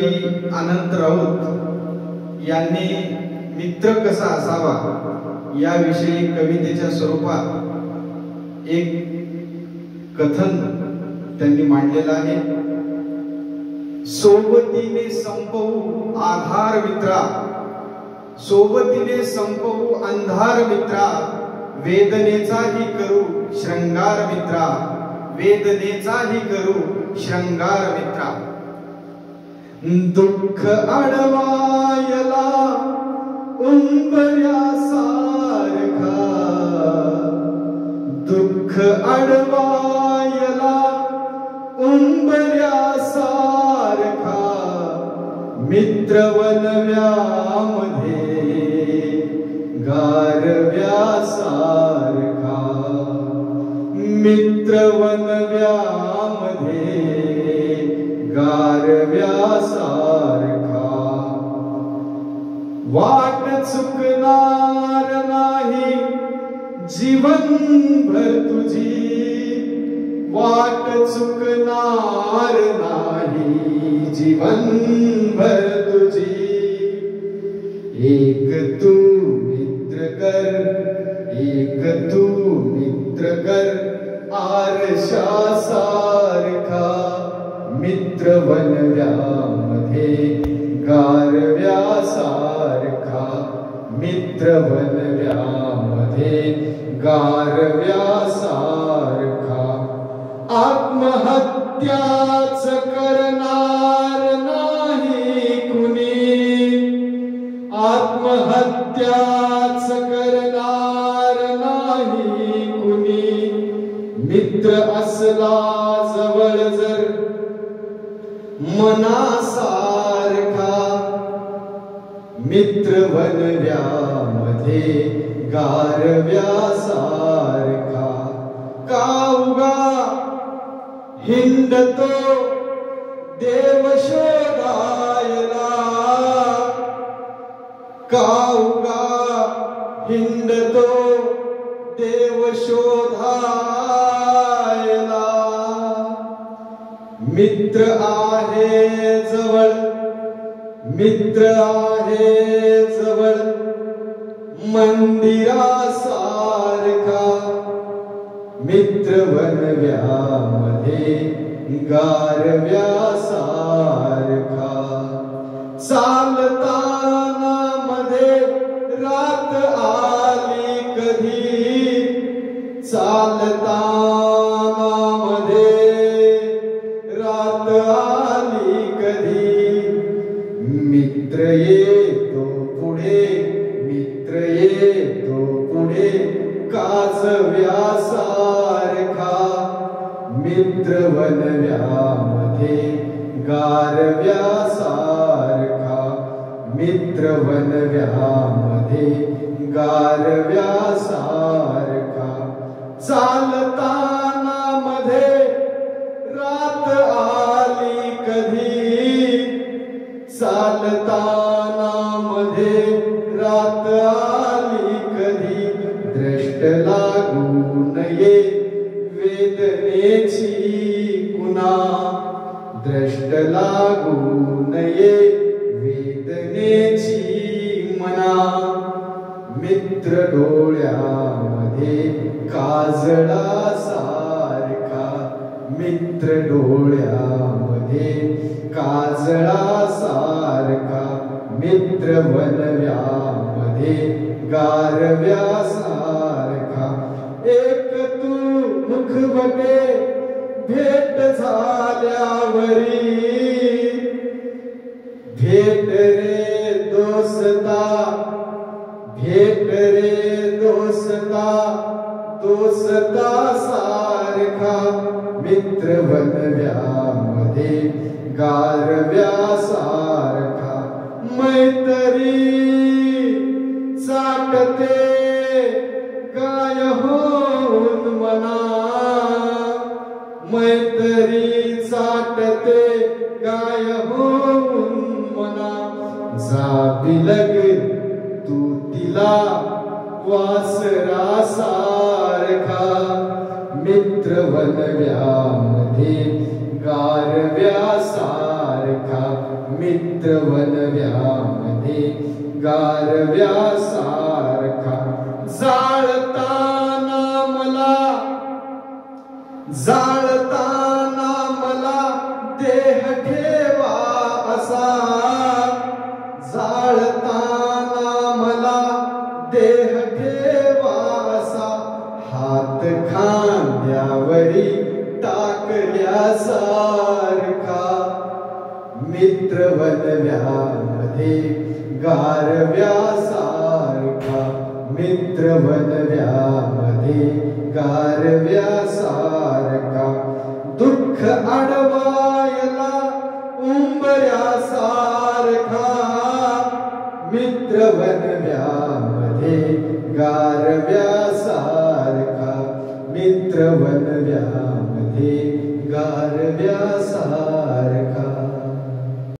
अनंत राऊत यांनी मित्र कसा असावा याविषयी कवितेच्या स्वरूपात एक कथन त्यांनी मांडलेलं आहे. सोबतीने संपवू आधार मित्रा, सोबतीने संपवू अंधार मित्रा, वेदनेचाही करू श्रृंगार मित्रा, वेदनेचाही करू श्रृंगार मित्रा. दुःख अडवायला उंबऱ्या सारखा, दुःख अडवायला उंबऱ्या सारखा, मित्र वनव्यामध्ये गारव्या सारखा, मित्र वनव्यामध्ये गारव्या सारखा. वाट चुकणार नाही जीवनभर तुझी, वाट चुकणार नाही जीवनभर तुझी. एक तू मित्र कर, एक तू मित्र कर, आरशा सारखा, मित्र वनव्यामध्ये गारव्या सारखा, मित्र वनव्यामध्ये गारव्या सारखा. आत्महत्याच करणार नाही कुणी, आत्महत्याच करणार नाही कुणी, मित्र असला जवळ जर मनासारखा, मित्र वनव्यामध्ये गारव्या सारखा. का उगा हिंडतो देव शोधायला, का उगा हिंडतो देव शोधायला. मित्र आहे जवळ, मित्र आहे जवळ, मंदिरासारखा, मित्र वनव्यामध्ये गारव्या सारखा. चालताना मध्ये रात आली कधी, चालताना मध्ये रात आली कधी, मित्र येतो पुढे, मित्र येतो पुढे, काजव्या सारखा, मित्र वनव्यामध्ये गारव्या सारखा, मित्र वनव्यामध्ये गारव्या सारखा. चालताना मध्ये रात आली कधी, चालताना मध्ये रात आली कधी, दृष्ट लागू नये वेदनेची कुणा, दृष्ट लागू नये वेदनेची मना. मित्र डोळ्यामध्ये काजळा सारखा, मित्र डोळ्यामध्ये काजळा सारखा, मित्र वनव्यामध्ये गारव्या सारखा. एक तू मुखवटे भेट झाल्यावरी, भेट रे दोस्ता, भेट रे दोस्ता, दोस्ता सारखा, मित्र वनव्यामध्ये गारव्या सारखा. मैत्री चाटते गाय होऊन मना, मैत्री चाटते गाय होऊन मना. जा बिलग तू तिला वासरा सारखा, मित्र वनव्यामध्ये गारव्या सारखा, मित्र वनव्यामध्ये गारव्यासारखा जाळताना मला देह ठेवा असा, जाळताना मला देह ठेवा असा, हात खांद्यावरी टाकल्यासारखा मित्र वनव्यामध्ये गारव्यासारखा, मित्र वनव्यामध्ये गारव्यासारखा, दुःख अडवायला उंबऱ्यासारखा मित्र वनव्यामध्ये गारव्यासारखा, मित्र वनव्यामध्ये गारव्यासारखा.